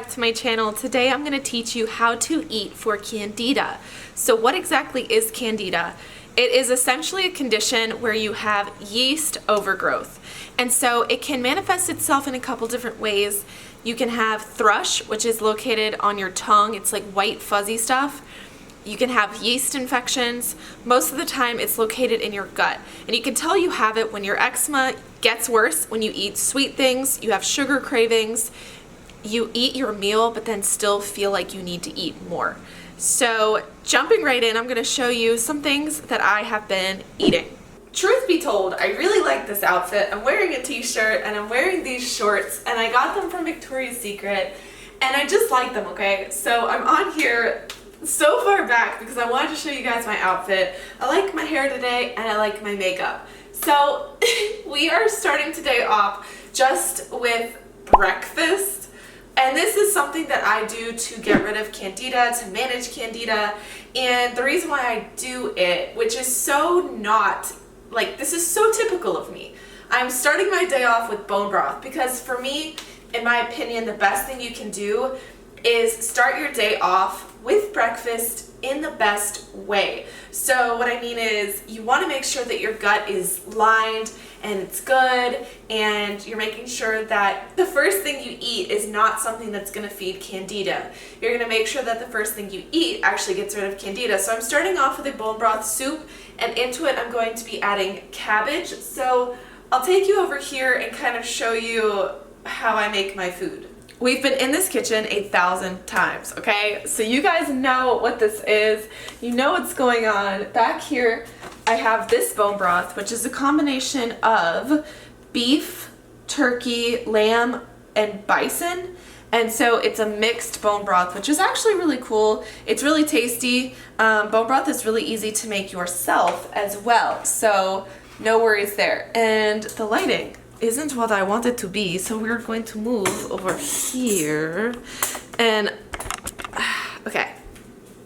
back to my channel. Today I'm going to teach you how to eat for Candida. So what exactly is Candida? It is essentially a condition where you have yeast overgrowth. And so it can manifest itself in a couple different ways. You can have thrush, which is located on your tongue. It's like white fuzzy stuff. You can have yeast infections. Most of the time it's located in your gut. And you can tell you have it when your eczema gets worse, when you eat sweet things, you have sugar cravings, you eat your meal but then still feel like you need to eat more. So jumping right in, I'm going to show you some things that I have been eating. Truth be told, I really like this outfit. I'm wearing a t-shirt and I'm wearing these shorts and I got them from Victoria's Secret and I just like them, okay? So I'm on here so far back because I wanted to show you guys my outfit. I like my hair today and I like my makeup. So we are starting today off just with breakfast. And this is something that I do to get rid of Candida, to manage Candida. And the reason why I do it, which is so not, like, this is so typical of me. I'm starting my day off with bone broth because for me, in my opinion, the best thing you can do is start your day off with breakfast in the best way. So what I mean is you want to make sure that your gut is lined and it's good, and you're making sure that the first thing you eat is not something that's going to feed Candida. You're going to make sure that the first thing you eat actually gets rid of Candida. So I'm starting off with a bone broth soup, and into it I'm going to be adding cabbage. So I'll take you over here and kind of show you how I make my food. We've been in this kitchen 1,000 times, okay? So you guys know what this is. You know what's going on. Back here, I have this bone broth, which is a combination of beef, turkey, lamb, and bison. And so it's a mixed bone broth, which is actually really cool. It's really tasty. Bone broth is really easy to make yourself as well. So no worries there. And the lighting isn't what I want it to be, so we're going to move over here and okay,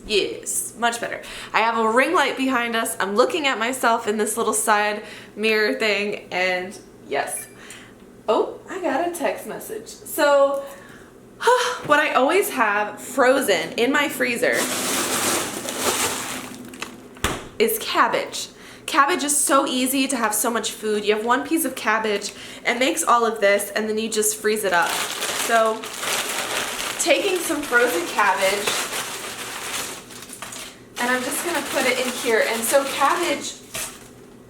yes, much better. I have a ring light behind us. I'm looking at myself in this little side mirror thing, and yes. Oh, I got a text message. So what I always have frozen in my freezer is cabbage. Cabbage is so easy to have so much food. You have one piece of cabbage and makes all of this, and then you just freeze it up. So taking some frozen cabbage, and I'm just gonna put it in here. And so cabbage,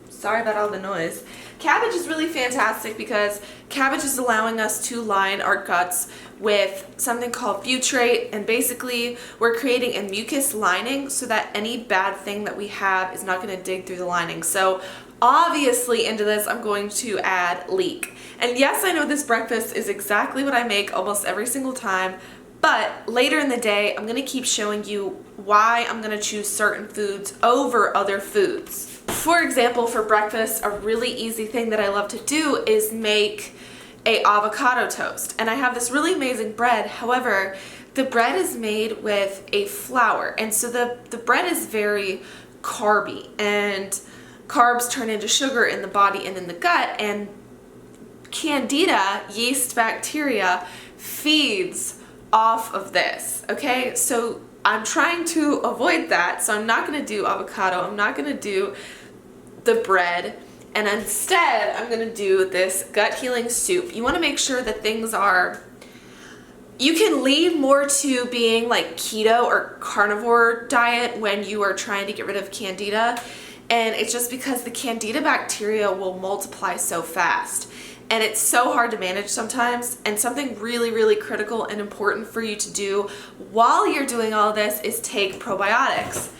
sorry about all the noise. Cabbage is really fantastic because cabbage is allowing us to line our guts with something called butyrate, and basically we're creating a mucus lining so that any bad thing that we have is not going to dig through the lining. So obviously into this I'm going to add leek. And yes, I know this breakfast is exactly what I make almost every single time, but later in the day I'm going to keep showing you why I'm going to choose certain foods over other foods. For example, for breakfast, a really easy thing that I love to do is make a avocado toast. And I have this really amazing bread. However, the bread is made with a flour. And so the bread is very carby. And carbs turn into sugar in the body and in the gut. And Candida, yeast bacteria, feeds off of this. Okay? So I'm trying to avoid that. So I'm not going to do avocado. I'm not going to do the bread. And instead, I'm going to do this gut healing soup. You want to make sure that things are, you can lean more to being like keto or carnivore diet when you are trying to get rid of Candida. And it's just because the Candida bacteria will multiply so fast. And it's so hard to manage sometimes. And something really, really critical and important for you to do while you're doing all this is take probiotics.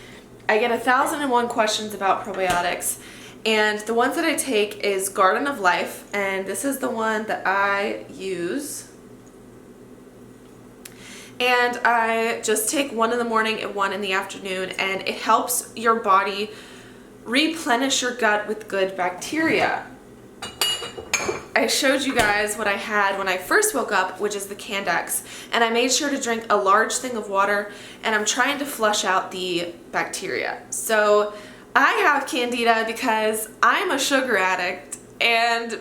I get 1,001 questions about probiotics. And the ones that I take is Garden of Life, and this is the one that I use. And I just take one in the morning and one in the afternoon, and it helps your body replenish your gut with good bacteria. I showed you guys what I had when I first woke up, which is the Candex, and I made sure to drink a large thing of water, and I'm trying to flush out the bacteria. So I have Candida because I'm a sugar addict, and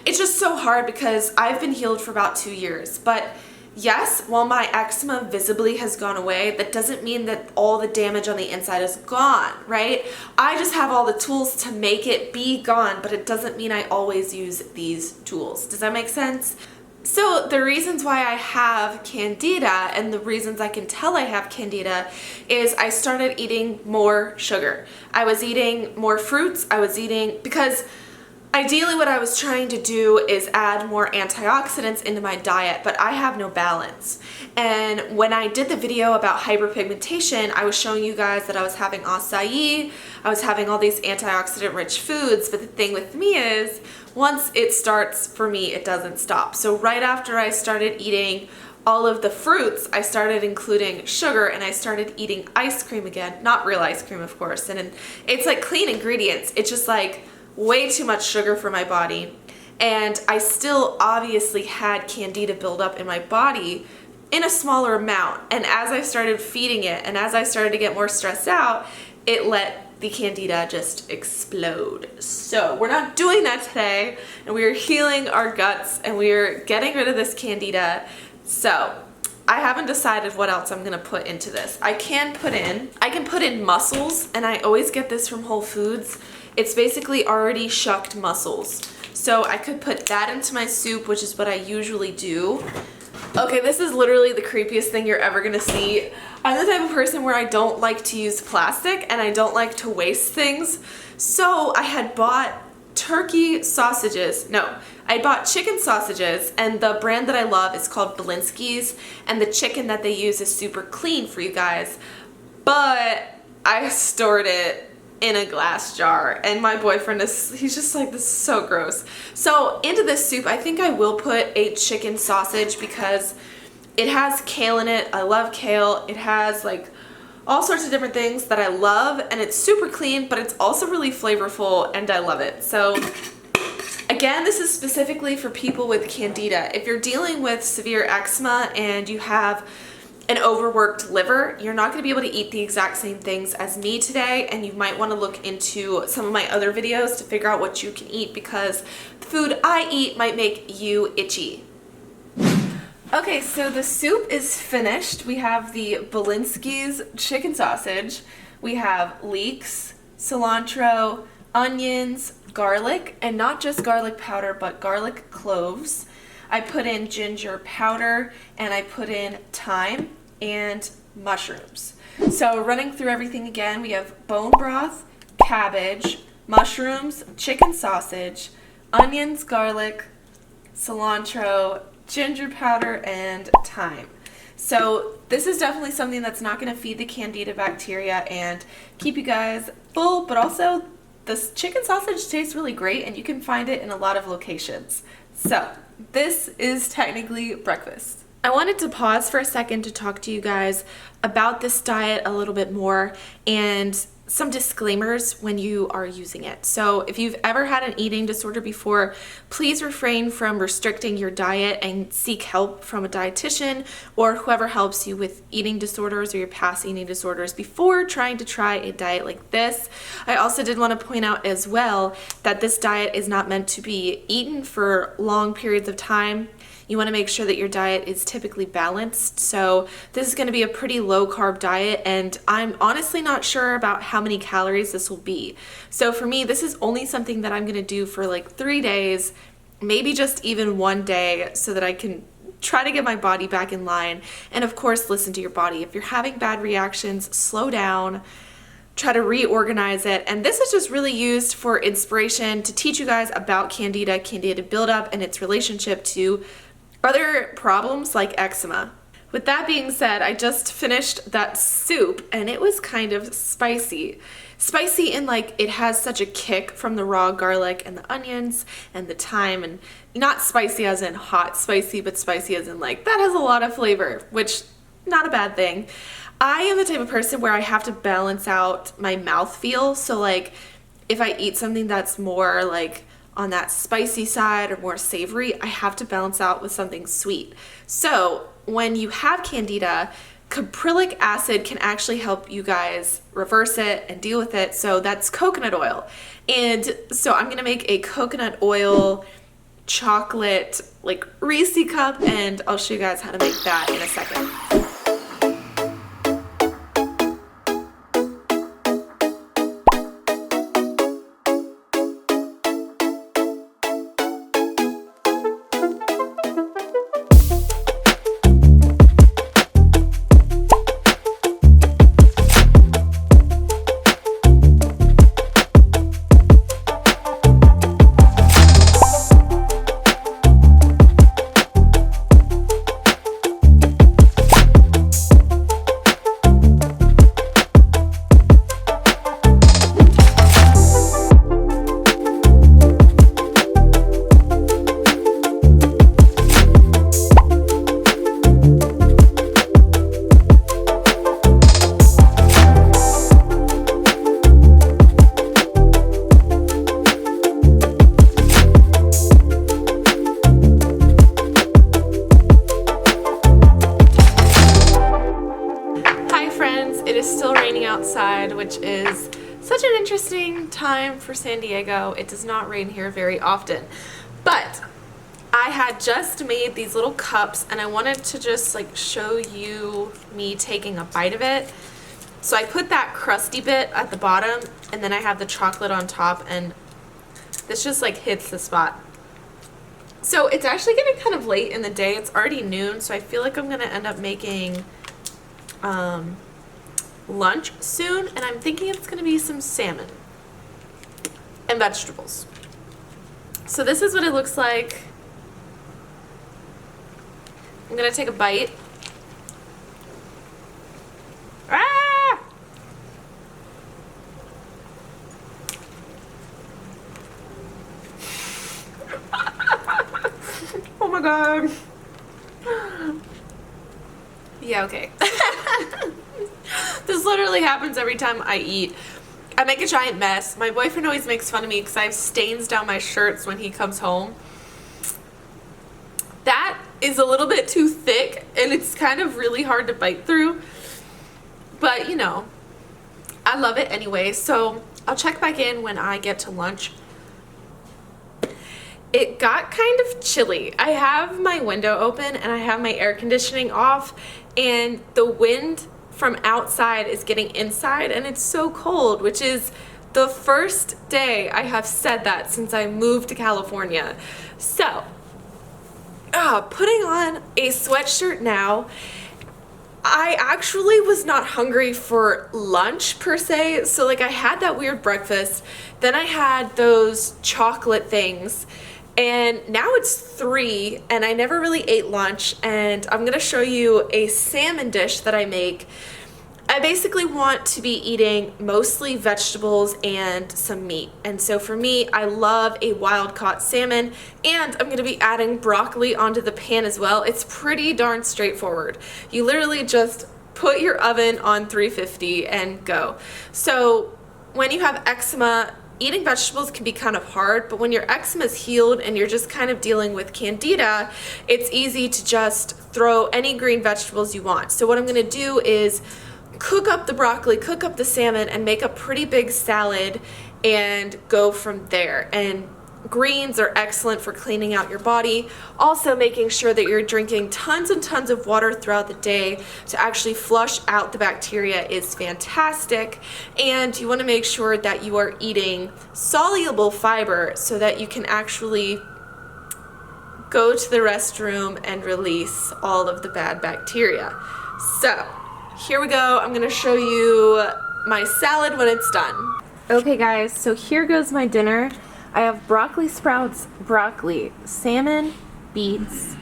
it's just so hard because I've been healed for about 2 years, but yes, while my eczema visibly has gone away, that doesn't mean that all the damage on the inside is gone, right? I just have all the tools to make it be gone, but it doesn't mean I always use these tools. Does that make sense? So the reasons why I have Candida and the reasons I can tell I have Candida is I started eating more sugar. I was eating more fruits. Because ideally what I was trying to do is add more antioxidants into my diet, but I have no balance. And when I did the video about hyperpigmentation, I was showing you guys that I was having acai, I was having all these antioxidant rich foods, but the thing with me is, once it starts, for me, it doesn't stop. So right after I started eating all of the fruits, I started including sugar and I started eating ice cream again. Not real ice cream, of course. And it's like clean ingredients. It's just like way too much sugar for my body. And I still obviously had Candida build up in my body in a smaller amount. And as I started feeding it and as I started to get more stressed out, it let the Candida just explode. So we're not doing that today, and we are healing our guts and we are getting rid of this Candida. So I haven't decided what else I'm gonna put into this. I can put in mussels, and I always get this from Whole Foods. It's basically already shucked mussels. So I could put that into my soup, which is what I usually do. Okay, this is literally the creepiest thing you're ever gonna see. I'm the type of person where I don't like to use plastic and I don't like to waste things. So I had bought turkey sausages. No, I bought chicken sausages, and the brand that I love is called Belinsky's, and the chicken that they use is super clean for you guys. But I stored it in a glass jar, and my boyfriend he's just like, this is so gross. So into this soup, I think I will put a chicken sausage because it has kale in it. I love kale. It has like all sorts of different things that I love, and it's super clean, but it's also really flavorful, and I love it. So again, this is specifically for people with Candida. If you're dealing with severe eczema and you have an overworked liver, you're not going to be able to eat the exact same things as me today, and you might want to look into some of my other videos to figure out what you can eat, because the food I eat might make you itchy. Okay, so the soup is finished. We have the Belinsky's chicken sausage. We have leeks, cilantro, onions, garlic, and not just garlic powder, but garlic cloves. I put in ginger powder, and I put in thyme and mushrooms. So running through everything again, we have bone broth, cabbage, mushrooms, chicken sausage, onions, garlic, cilantro, ginger powder, and thyme. So this is definitely something that's not going to feed the Candida bacteria and keep you guys full, but also this chicken sausage tastes really great, and you can find it in a lot of locations. So this is technically breakfast. I wanted to pause for a second to talk to you guys about this diet a little bit more and some disclaimers when you are using it. So if you've ever had an eating disorder before, please refrain from restricting your diet and seek help from a dietitian or whoever helps you with eating disorders or your past eating disorders before trying to try a diet like this. I also did want to point out as well that this diet is not meant to be eaten for long periods of time. You want to make sure that your diet is typically balanced. So this is going to be a pretty low carb diet, and I'm honestly not sure about how many calories this will be. So for me, this is only something that I'm going to do for like 3 days, maybe just even 1 day, so that I can try to get my body back in line. And of course, listen to your body. If you're having bad reactions, slow down, try to reorganize it. And this is just really used for inspiration to teach you guys about Candida buildup and its relationship to other problems like eczema. With that being said, I just finished that soup and it was kind of spicy. Spicy in like it has such a kick from the raw garlic and the onions and the thyme, and not spicy as in hot spicy, but spicy as in like that has a lot of flavor, which not a bad thing. I am the type of person where I have to balance out my mouthfeel. So like if I eat something that's more like on that spicy side or more savory, I have to balance out with something sweet. So when you have Candida, caprylic acid can actually help you guys reverse it and deal with it. So that's coconut oil. And so I'm gonna make a coconut oil chocolate like Reese cup, and I'll show you guys how to make that in a second. Outside, which is such an interesting time for San Diego. It does not rain here very often, but I had just made these little cups and I wanted to just like show you me taking a bite of it. So I put that crusty bit at the bottom and then I have the chocolate on top, and this just like hits the spot. So it's actually getting kind of late in the day. It's already noon, so I feel like I'm gonna end up making lunch soon, and I'm thinking it's gonna be some salmon and vegetables. So this is what it looks like. I'm gonna take a bite. Ah! Oh my god. Yeah, okay. This literally happens every time I eat. I make a giant mess. My boyfriend always makes fun of me because I have stains down my shirts when he comes home. That is a little bit too thick and it's kind of really hard to bite through. But you know, I love it anyway. So I'll check back in when I get to lunch. It got kind of chilly. I have my window open and I have my air conditioning off, and the wind from outside is getting inside and it's so cold, which is the first day I have said that since I moved to California. So, putting on a sweatshirt now. I actually was not hungry for lunch per se, so like I had that weird breakfast, then I had those chocolate things, and now it's 3 and I never really ate lunch, and I'm gonna show you a salmon dish that I make. I basically want to be eating mostly vegetables and some meat, and so for me, I love a wild caught salmon, and I'm gonna be adding broccoli onto the pan as well. It's pretty darn straightforward. You literally just put your oven on 350 and go. So when you have eczema, eating vegetables can be kind of hard, but when your eczema is healed and you're just kind of dealing with candida, it's easy to just throw any green vegetables you want. So what I'm gonna do is cook up the broccoli, cook up the salmon, and make a pretty big salad and go from there. And greens are excellent for cleaning out your body. Also making sure that you're drinking tons and tons of water throughout the day to actually flush out the bacteria is fantastic. And you want to make sure that you are eating soluble fiber so that you can actually go to the restroom and release all of the bad bacteria. So here we go. I'm going to show you my salad when it's done. Okay guys, so here goes my dinner. I have broccoli sprouts, broccoli, salmon, beets,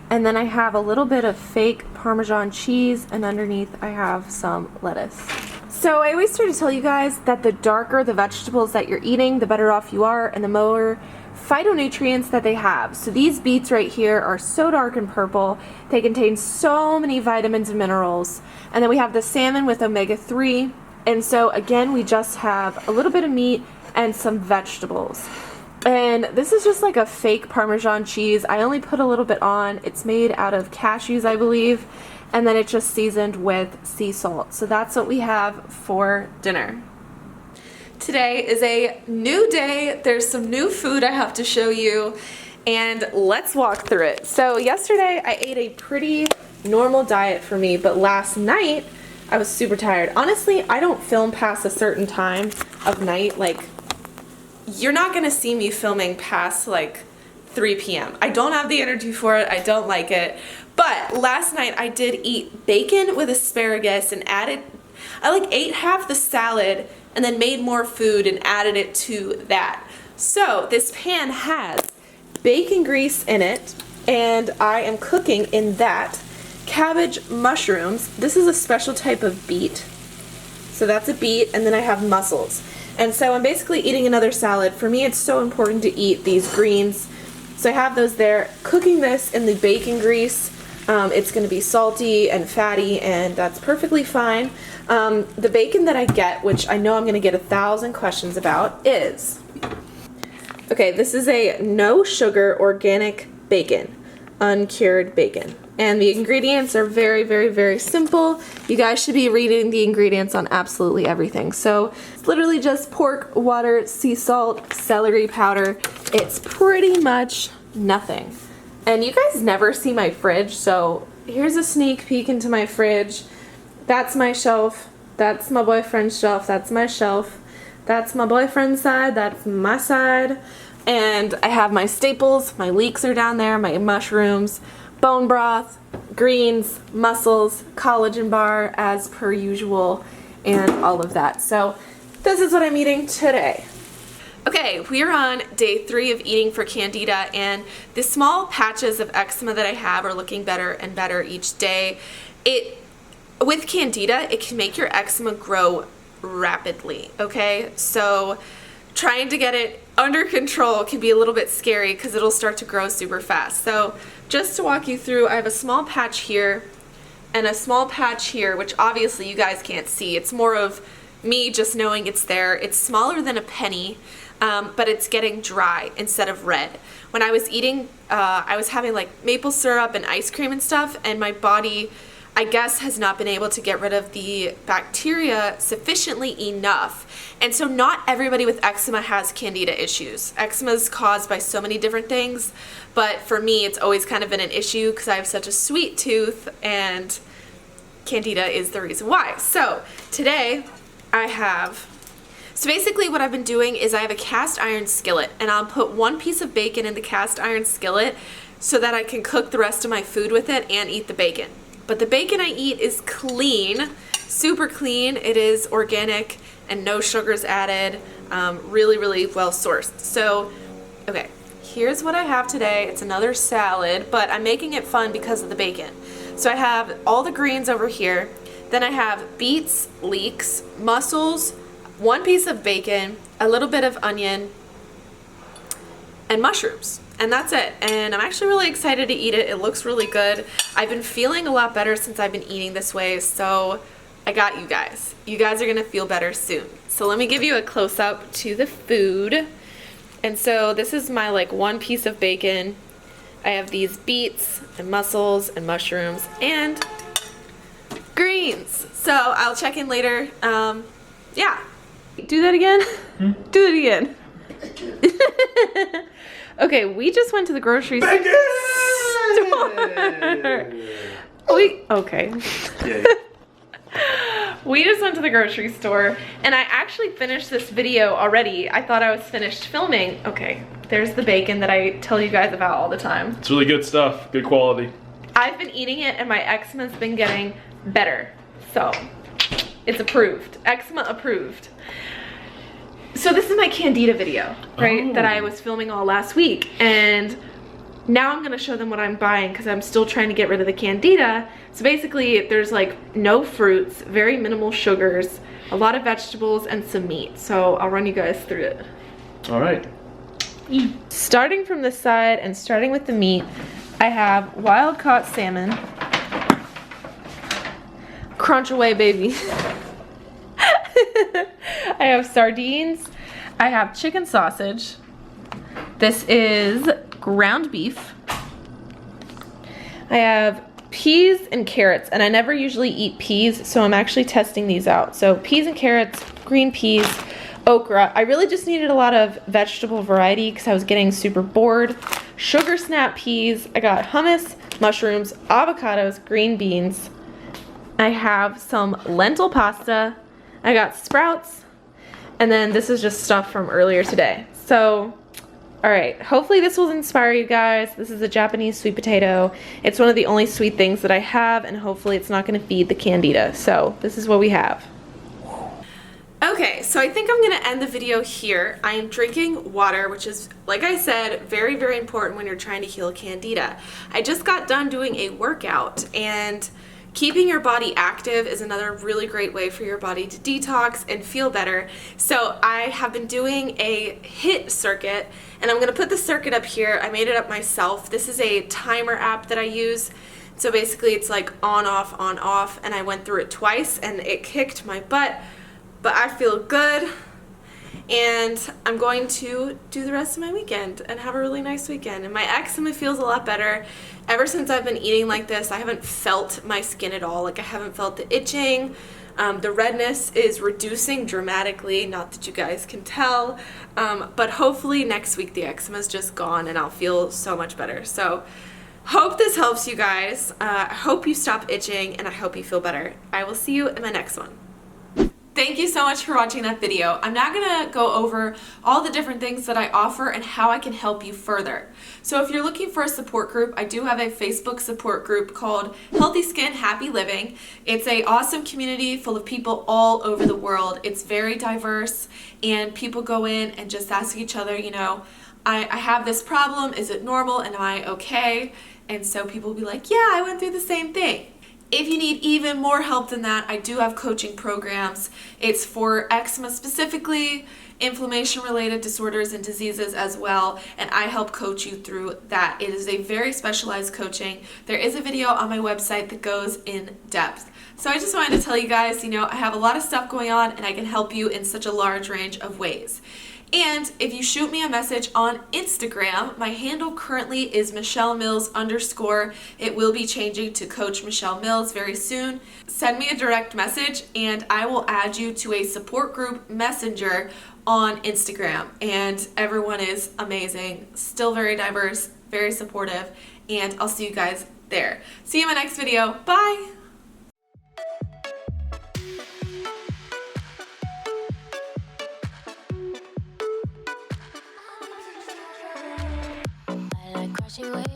and then I have a little bit of fake Parmesan cheese, and underneath I have some lettuce. So I always try to tell you guys that the darker the vegetables that you're eating, the better off you are, and the more phytonutrients that they have. So these beets right here are so dark and purple. They contain so many vitamins and minerals. And then we have the salmon with omega-3. And so again, we just have a little bit of meat and some vegetables. And this is just like a fake Parmesan cheese. I only put a little bit on. It's made out of cashews, I believe, and then it's just seasoned with sea salt. So that's what we have for dinner. Today is a new day. There's some new food I have to show you, and let's walk through it. So yesterday I ate a pretty normal diet for me, but last night I was super tired. Honestly, I don't film past a certain time of night. Like, you're not gonna see me filming past like 3 p.m. I don't have the energy for it. I don't like it. But last night I did eat bacon with asparagus and I ate half the salad and then made more food and added it to that. So this pan has bacon grease in it, and I am cooking in that cabbage mushrooms. This is a special type of beet. So that's a beet, and then I have mussels. And so I'm basically eating another salad. For me, it's so important to eat these greens. So I have those there. Cooking this in the bacon grease. It's going to be salty and fatty, and that's perfectly fine. The bacon that I get, which I know I'm going to get 1,000 questions about, is... Okay, this is a no sugar organic bacon, uncured bacon. And the ingredients are very, very, very simple. You guys should be reading the ingredients on absolutely everything. So it's literally just pork, water, sea salt, celery powder. It's pretty much nothing. And you guys never see my fridge, so here's a sneak peek into my fridge. That's my shelf. That's my boyfriend's shelf. That's my shelf. That's my boyfriend's side. That's my side. And I have my staples. My leeks are down there. My mushrooms, bone broth, greens, mussels, collagen bar as per usual, and all of that. So this is what I'm eating today. Okay, we are on day 3 of eating for Candida, and the small patches of eczema that I have are looking better and better each day. With Candida, it can make your eczema grow rapidly, okay? So trying to get it under control can be a little bit scary because it'll start to grow super fast. So just to walk you through, I have a small patch here and a small patch here, which obviously you guys can't see. It's more of me just knowing it's there. It's smaller than a penny, but it's getting dry instead of red. When I was eating, I was having like maple syrup and ice cream and stuff, and my body, I guess, has not been able to get rid of the bacteria sufficiently enough. And so not everybody with eczema has Candida issues. Eczema is caused by so many different things, but for me it's always kind of been an issue because I have such a sweet tooth, and Candida is the reason why. So today so basically what I've been doing is I have a cast iron skillet, and I'll put 1 piece of bacon in the cast iron skillet so that I can cook the rest of my food with it and eat the bacon. But the bacon I eat is clean, super clean. It is organic and no sugars added, really, really well sourced. So, okay, here's what I have today. It's another salad, but I'm making it fun because of the bacon. So I have all the greens over here. Then I have beets, leeks, mussels, 1 piece of bacon, a little bit of onion, and mushrooms. And that's it. And I'm actually really excited to eat it. It looks really good. I've been feeling a lot better since I've been eating this way, so I got you guys. You guys are gonna feel better soon. So let me give you a close-up to the food. And so this is my like 1 piece of bacon. I have these beets and mussels and mushrooms and greens. So I'll check in later. Yeah. Do that again? Do it again. Okay, we just went to the grocery store. Okay. Yeah. We just went to the grocery store, and I actually finished this video already. I thought I was finished filming. Okay, there's the bacon that I tell you guys about all the time. It's really good stuff, good quality. I've been eating it, and my eczema's been getting better. So, it's approved. Eczema approved. So this is my Candida video, right, that I was filming all last week, and now I'm gonna show them what I'm buying because I'm still trying to get rid of the Candida. So basically there's like no fruits, very minimal sugars, a lot of vegetables, and some meat. So I'll run you guys through it. All right. Starting from this side and starting with the meat, I have wild caught salmon. Crunch away, baby. I have sardines. I have chicken sausage. This is ground beef. I have peas and carrots, and I never usually eat peas, so I'm actually testing these out. So peas and carrots, green peas, okra. I really just needed a lot of vegetable variety because I was getting super bored. sugar snap peas. I got hummus, mushrooms, avocados, green beans. I have some lentil pasta. I got sprouts. And then this is just stuff from earlier today. So, all right, hopefully this will inspire you guys. This is a Japanese sweet potato. It's one of the only sweet things that I have, and hopefully it's not gonna feed the candida. So this is what we have. Okay, so I think I'm gonna end the video here. I am drinking water, which is, like I said, very, very important when you're trying to heal candida. I just got done doing a workout, and keeping your body active is another really great way for your body to detox and feel better. So I have been doing a HIIT circuit, and I'm gonna put the circuit up here. I made it up myself. This is a timer app that I use. So basically it's like on, off, and I went through it twice and it kicked my butt, but I feel good. And I'm going to do the rest of my weekend and have a really nice weekend. And my eczema feels a lot better. Ever since I've been eating like this, I haven't felt my skin at all. Like, I haven't felt the itching. The redness is reducing dramatically, not that you guys can tell. But hopefully next week the eczema is just gone and I'll feel so much better. So hope this helps you guys. I hope you stop itching and I hope you feel better. I will see you in my next one. Thank you so much for watching that video. I'm now gonna go over all the different things that I offer and how I can help you further. So if you're looking for a support group, I do have a Facebook support group called Healthy Skin, Happy Living. It's an awesome community full of people all over the world. It's very diverse, and people go in and just ask each other, you know, I have this problem, is it normal, and am I okay? And so people will be like, yeah, I went through the same thing. If you need even more help than that, I do have coaching programs. It's for eczema specifically, inflammation-related disorders and diseases as well, and I help coach you through that. It is a very specialized coaching. There is a video on my website that goes in depth. So I just wanted to tell you guys, you know, I have a lot of stuff going on and I can help you in such a large range of ways. And if you shoot me a message on Instagram, my handle currently is _Mills_. It will be changing to Coach Michelle Mills very soon. Send me a direct message and I will add you to a support group messenger on Instagram. And everyone is amazing, still very diverse, very supportive, and I'll see you guys there. See you in my next video. Bye! Crashing waves.